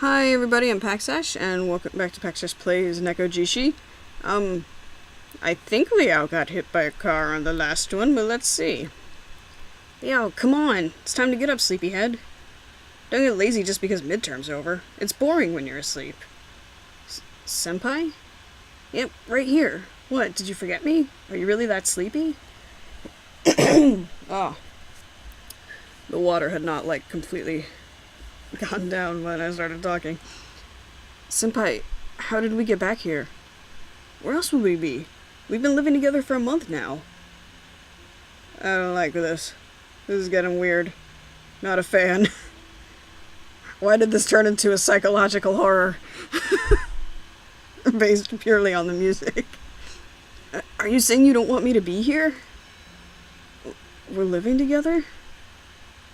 Hi everybody, I'm Paxash, and welcome back to Paxash Plays Nekojishi. I think Liao got hit by a car on the last one, but let's see. Liao, come on! It's time to get up, sleepyhead. Don't get lazy just because midterm's over. It's boring when you're asleep. Senpai? Yep, right here. What, did you forget me? Are you really that sleepy? Oh. The water had not, completely gone down when I started talking. Senpai, how did we get back here? Where else would we be? We've been living together for a month now. I don't like this. This is getting weird. Not a fan. Why did this turn into a psychological horror? Based purely on the music. Are you saying you don't want me to be here? We're living together?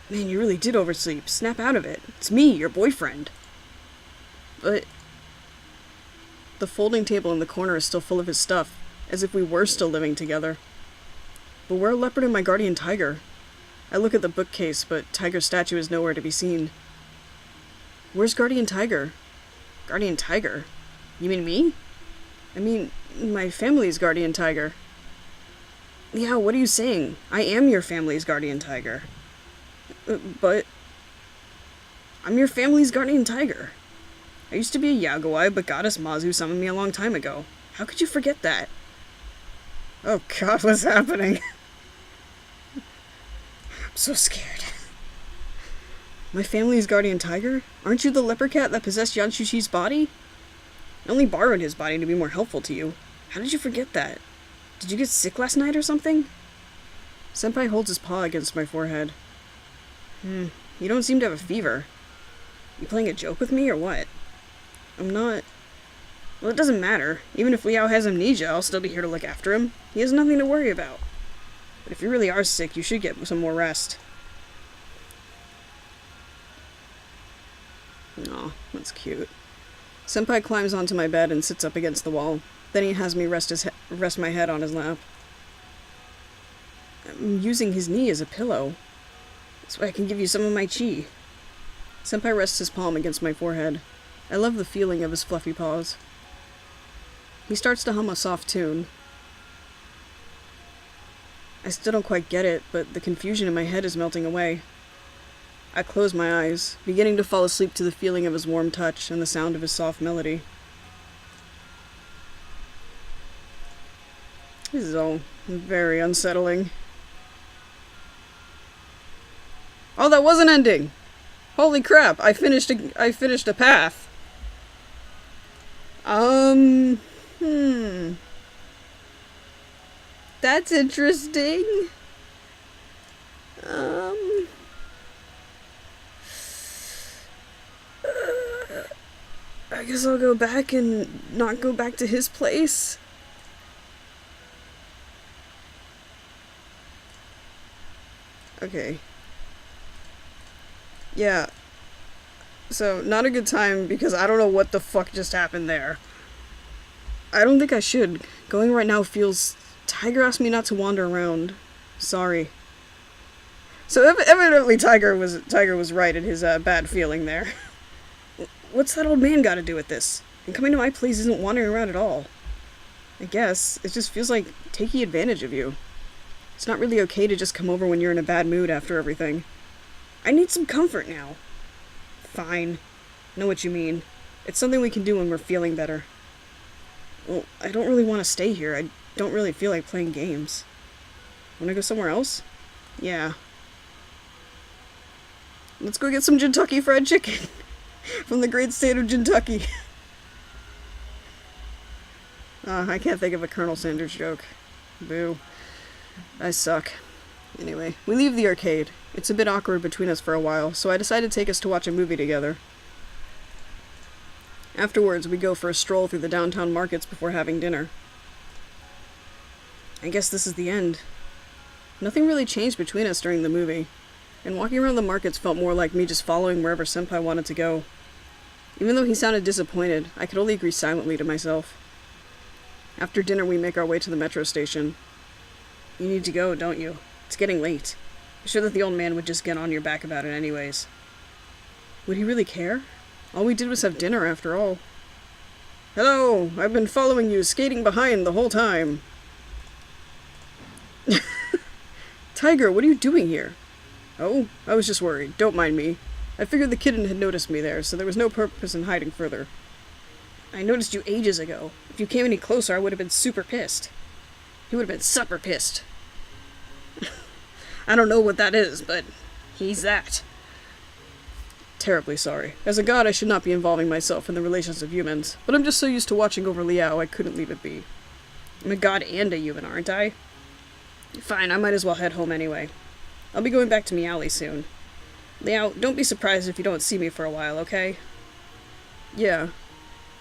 Man, you really did oversleep. Snap out of it. It's me, your boyfriend. But the folding table in the corner is still full of his stuff, as if we were still living together. But where are Leopard and my guardian tiger? I look at the bookcase, but Tiger's statue is nowhere to be seen. Where's Guardian Tiger? Guardian Tiger? You mean me? I mean, my family's guardian tiger. Yeah, what are you saying? I am your family's guardian tiger. But I'm your family's guardian tiger. I used to be a Yagowai, but Goddess Mazu summoned me a long time ago. How could you forget that? Oh god, what's happening? I'm so scared. My family's guardian tiger? Aren't you the leper cat that possessed Yanshushi's body? I only borrowed his body to be more helpful to you. How did you forget that? Did you get sick last night or something? Senpai holds his paw against my forehead. You don't seem to have a fever. You playing a joke with me or what? I'm not... Well, it doesn't matter. Even if Liao has amnesia, I'll still be here to look after him. He has nothing to worry about. But if you really are sick, you should get some more rest. Aw, that's cute. Senpai climbs onto my bed and sits up against the wall. Then he has me rest my head on his lap. I'm using his knee as a pillow. So I can give you some of my chi. Senpai rests his palm against my forehead. I love the feeling of his fluffy paws. He starts to hum a soft tune. I still don't quite get it, but the confusion in my head is melting away. I close my eyes, beginning to fall asleep to the feeling of his warm touch and the sound of his soft melody. This is all very unsettling. Oh, that was an ending! Holy crap, I finished a path. That's interesting. I guess I'll go back and not go back to his place. Okay. Yeah. So, not a good time because I don't know what the fuck just happened there. I don't think I should. Going right now feels... Tiger asked me not to wander around. Sorry. So evidently Tiger was right in his bad feeling there. What's that old man got to do with this? And coming to my place isn't wandering around at all. I guess it just feels like taking advantage of you. It's not really okay to just come over when you're in a bad mood after everything. I need some comfort now. Fine. Know what you mean. It's something we can do when we're feeling better. Well, I don't really want to stay here. I don't really feel like playing games. Wanna go somewhere else? Yeah. Let's go get some Kentucky Fried Chicken. From the great state of Kentucky. I can't think of a Colonel Sanders joke. Boo. I suck. Anyway, we leave the arcade. It's a bit awkward between us for a while, so I decided to take us to watch a movie together. Afterwards, we go for a stroll through the downtown markets before having dinner. I guess this is the end. Nothing really changed between us during the movie, and walking around the markets felt more like me just following wherever Senpai wanted to go. Even though he sounded disappointed, I could only agree silently to myself. After dinner, we make our way to the metro station. You need to go, don't you? It's getting late. I'm sure that the old man would just get on your back about it anyways. Would he really care? All we did was have dinner after all. Hello, I've been following you, skating behind the whole time. Tiger, what are you doing here? Oh, I was just worried. Don't mind me. I figured the kitten had noticed me there, so there was no purpose in hiding further. I noticed you ages ago. If you came any closer, I would have been super pissed. He would have been super pissed. I don't know what that is, but he's that. Terribly sorry. As a god, I should not be involving myself in the relations of humans, but I'm just so used to watching over Liao, I couldn't leave it be. I'm a god and a human, aren't I? Fine, I might as well head home anyway. I'll be going back to Meowly soon. Liao, don't be surprised if you don't see me for a while, okay? Yeah.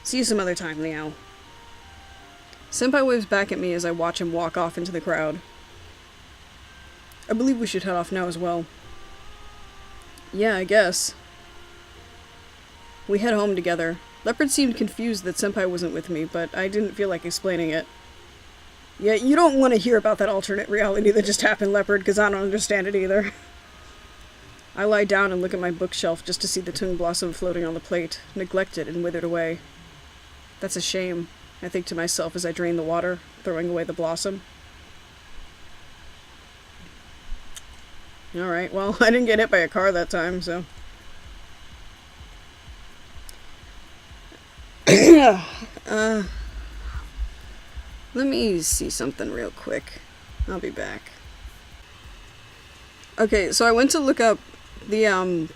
See you some other time, Liao. Senpai waves back at me as I watch him walk off into the crowd. I believe we should head off now as well. Yeah, I guess. We head home together. Leopard seemed confused that Senpai wasn't with me, but I didn't feel like explaining it. Yeah, you don't want to hear about that alternate reality that just happened, Leopard, because I don't understand it either. I lie down and look at my bookshelf just to see the tung blossom floating on the plate, neglected and withered away. That's a shame, I think to myself as I drain the water, throwing away the blossom. Alright, well, I didn't get hit by a car that time, so... Let me see something real quick. I'll be back. Okay, so I went to look up the,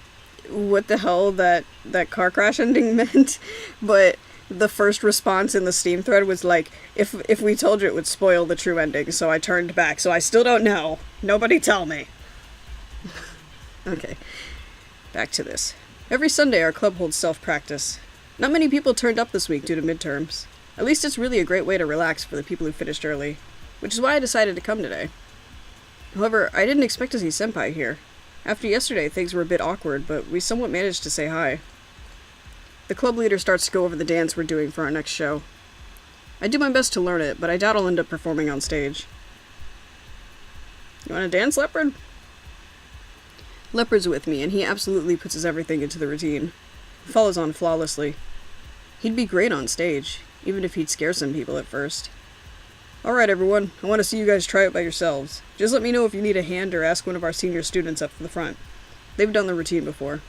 what the hell that car crash ending meant, but the first response in the Steam thread was like, if we told you it would spoil the true ending, so I turned back, so I still don't know. Nobody tell me. Okay, back to this. Every Sunday our club holds self-practice. Not many people turned up this week due to midterms. At least it's really a great way to relax for the people who finished early, which is why I decided to come today. However, I didn't expect to see Senpai here. After yesterday, things were a bit awkward, but we somewhat managed to say hi. The club leader starts to go over the dance we're doing for our next show. I do my best to learn it, but I doubt I'll end up performing on stage. You want to dance, Leopard? Leopard's with me, and he absolutely puts his everything into the routine. He follows on flawlessly. He'd be great on stage, even if he'd scare some people at first. Alright everyone, I want to see you guys try it by yourselves. Just let me know if you need a hand or ask one of our senior students up to the front. They've done the routine before.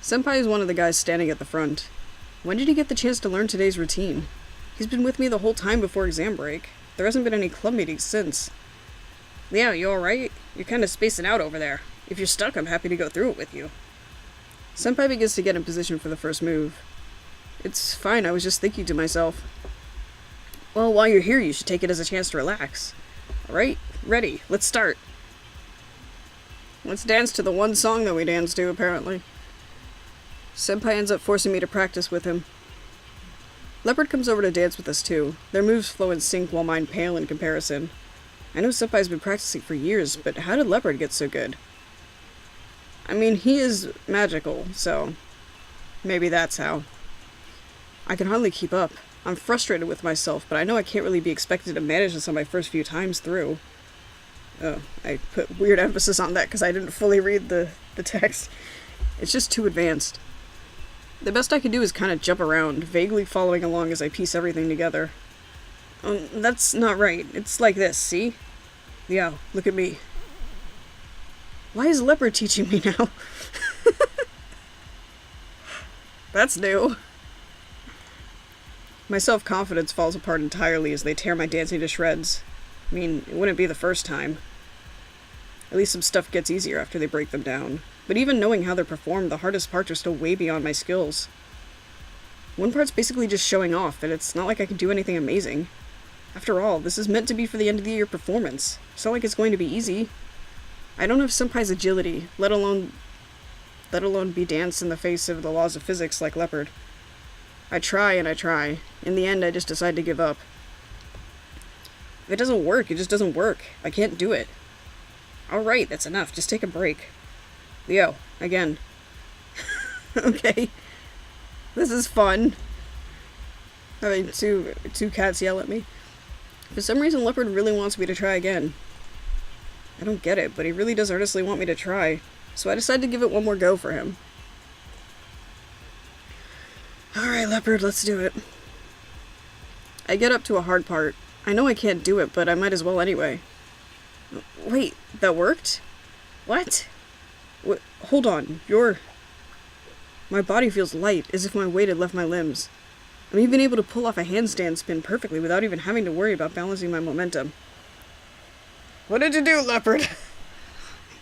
Senpai is one of the guys standing at the front. When did he get the chance to learn today's routine? He's been with me the whole time before exam break. There hasn't been any club meetings since. Liao, you alright? You're kinda spacing out over there. If you're stuck, I'm happy to go through it with you. Senpai begins to get in position for the first move. It's fine, I was just thinking to myself. Well, while you're here, you should take it as a chance to relax. Alright, ready, let's start. Let's dance to the one song that we dance to, apparently. Senpai ends up forcing me to practice with him. Leopard comes over to dance with us too. Their moves flow in sync while mine pale in comparison. I know Senpai's been practicing for years, but how did Leopard get so good? I mean, he is magical, so maybe that's how. I can hardly keep up. I'm frustrated with myself, but I know I can't really be expected to manage this on my first few times through. Oh, I put weird emphasis on that because I didn't fully read the text. It's just too advanced. The best I can do is kind of jump around, vaguely following along as I piece everything together. That's not right. It's like this, see? Yeah, look at me. Why is Leopard teaching me now? That's new. My self-confidence falls apart entirely as they tear my dancing to shreds. I mean, it wouldn't be the first time. At least some stuff gets easier after they break them down. But even knowing how they're performed, the hardest parts are still way beyond my skills. One part's basically just showing off, and it's not like I can do anything amazing. After all, this is meant to be for the end of the year performance. It's not like it's going to be easy. I don't have Senpai's agility, let alone be danced in the face of the laws of physics like Leopard. I try and I try. In the end, I just decide to give up. If it doesn't work, it just doesn't work. I can't do it. Alright, that's enough. Just take a break. Leo, again. Okay. This is fun. Having two cats yell at me. For some reason, Leopard really wants me to try again. I don't get it, but he really does earnestly want me to try. So I decided to give it one more go for him. Alright, Leopard, let's do it. I get up to a hard part. I know I can't do it, but I might as well anyway. Wait, that worked? What? Hold on, My body feels light, as if my weight had left my limbs. I'm even able to pull off a handstand spin perfectly without even having to worry about balancing my momentum. What did you do, Leopard?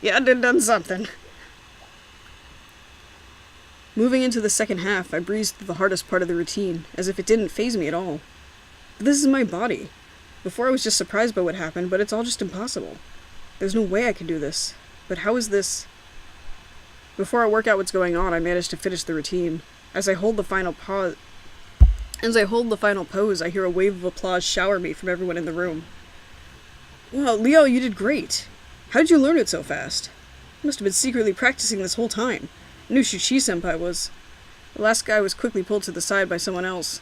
Yeah, I done something. Moving into the second half, I breezed through the hardest part of the routine, as if it didn't faze me at all. But this is my body. Before I was just surprised by what happened, but it's all just impossible. There's no way I can do this. But how is this? Before I work out what's going on, I manage to finish the routine. As I hold the final pose, I hear a wave of applause shower me from everyone in the room. Wow, Leo, you did great. How did you learn it so fast? You must have been secretly practicing this whole time. I knew Shuchi-senpai was. The last guy was quickly pulled to the side by someone else.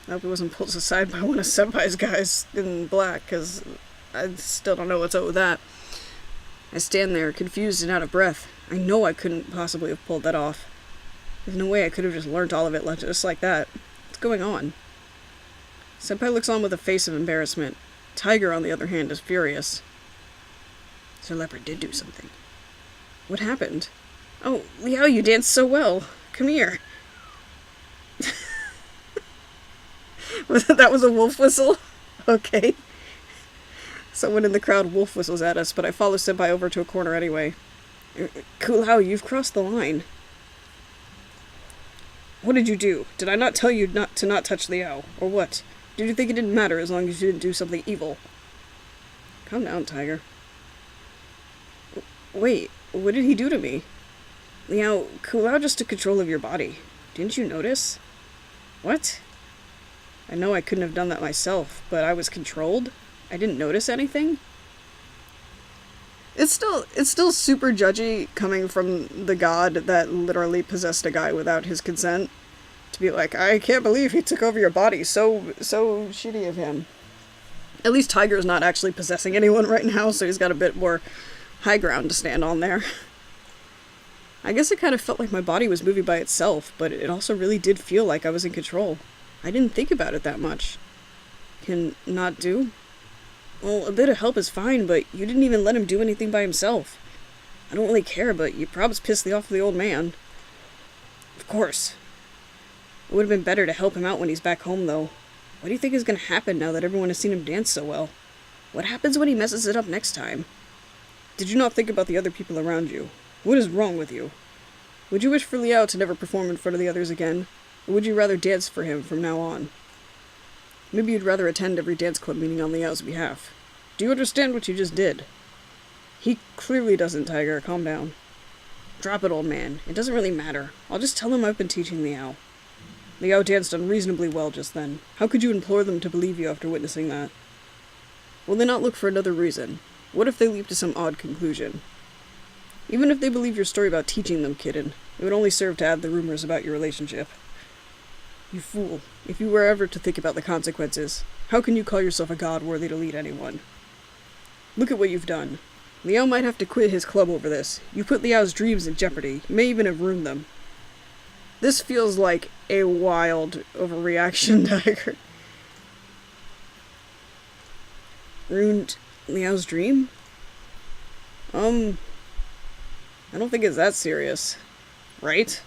I hope he wasn't pulled aside by one of Senpai's guys in black, because I still don't know what's up with that. I stand there, confused and out of breath. I know I couldn't possibly have pulled that off. There's no way I could have just learnt all of it just like that. What's going on? Senpai looks on with a face of embarrassment. Tiger, on the other hand, is furious. Sir Leopard did do something. What happened? Oh, Liao, you danced so well. Come here. That was a wolf whistle? Okay. Someone in the crowd wolf whistles at us, but I follow Senpai over to a corner anyway. Kulao, you've crossed the line. What did you do? Did I not tell you to not touch Liao? Or what? Did you think it didn't matter as long as you didn't do something evil? Calm down, Tiger. Wait, what did he do to me? Liao, Kulao just took control of your body. Didn't you notice? What? I know I couldn't have done that myself, but I was controlled? I didn't notice anything? It's still super judgy coming from the god that literally possessed a guy without his consent. To be like, I can't believe he took over your body. So shitty of him. At least Tiger's not actually possessing anyone right now, so he's got a bit more high ground to stand on there. I guess it kind of felt like my body was moving by itself, but it also really did feel like I was in control. I didn't think about it that much. Can not do? Well, a bit of help is fine, but you didn't even let him do anything by himself. I don't really care, but you probably pissed off the old man. Of course. It would have been better to help him out when he's back home, though. What do you think is going to happen now that everyone has seen him dance so well? What happens when he messes it up next time? Did you not think about the other people around you? What is wrong with you? Would you wish for Liao to never perform in front of the others again? Or would you rather dance for him from now on? Maybe you'd rather attend every dance club meeting on Liao's behalf. Do you understand what you just did? He clearly doesn't, Tiger. Calm down. Drop it, old man. It doesn't really matter. I'll just tell him I've been teaching Liao. Liao danced unreasonably well just then. How could you implore them to believe you after witnessing that? Will they not look for another reason? What if they leap to some odd conclusion? Even if they believe your story about teaching them, kitten, it would only serve to add the rumors about your relationship. You fool. If you were ever to think about the consequences, how can you call yourself a god worthy to lead anyone? Look at what you've done. Liao might have to quit his club over this. You put Liao's dreams in jeopardy. You may even have ruined them. This feels like a wild overreaction, Tiger. Ruined Liao's dream? I don't think it's that serious. Right?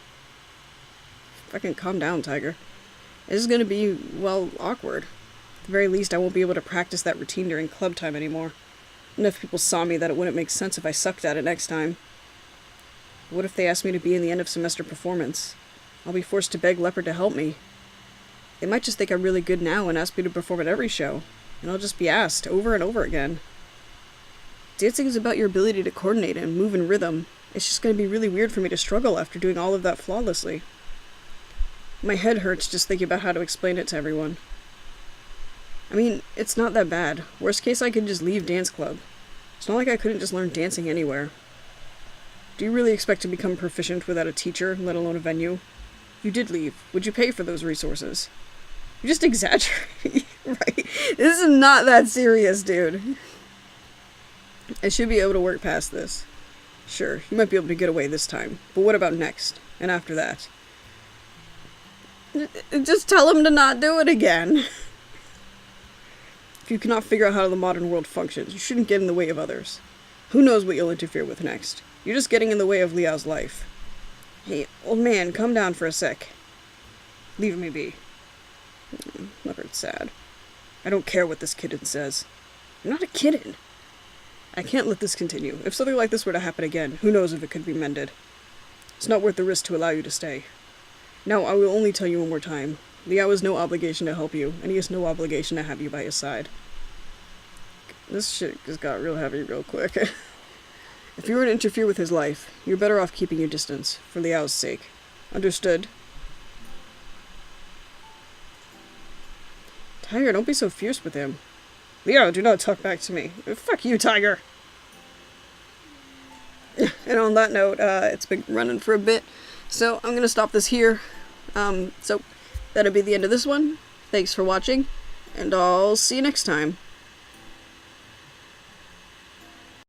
Fucking calm down, Tiger. This is gonna be, well, awkward. At the very least, I won't be able to practice that routine during club time anymore. Enough people saw me that it wouldn't make sense if I sucked at it next time. What if they asked me to be in the end of semester performance? I'll be forced to beg Leopard to help me. They might just think I'm really good now and ask me to perform at every show, and I'll just be asked over and over again. Dancing is about your ability to coordinate and move in rhythm. It's just going to be really weird for me to struggle after doing all of that flawlessly. My head hurts just thinking about how to explain it to everyone. I mean, it's not that bad. Worst case, I could just leave dance club. It's not like I couldn't just learn dancing anywhere. Do you really expect to become proficient without a teacher, let alone a venue? You did leave. Would you pay for those resources? You just exaggerate, right? This is not that serious, dude. I should be able to work past this. Sure, you might be able to get away this time, but what about next? And after that? Just tell him to not do it again. If you cannot figure out how the modern world functions, you shouldn't get in the way of others. Who knows what you'll interfere with next? You're just getting in the way of Liao's life. Hey, old man, calm down for a sec. Leave me be. Never sad. I don't care what this kitten says. I'm not a kitten. I can't let this continue. If something like this were to happen again, who knows if it could be mended. It's not worth the risk to allow you to stay. Now, I will only tell you one more time. Liao has no obligation to help you, and he has no obligation to have you by his side. This shit just got real heavy real quick. If you were to interfere with his life, you're better off keeping your distance, for Liao's sake. Understood? Tiger, don't be so fierce with him. Liao, do not talk back to me. Fuck you, Tiger! And on that note, it's been running for a bit, so I'm gonna stop this here. So that'll be the end of this one. Thanks for watching, and I'll see you next time.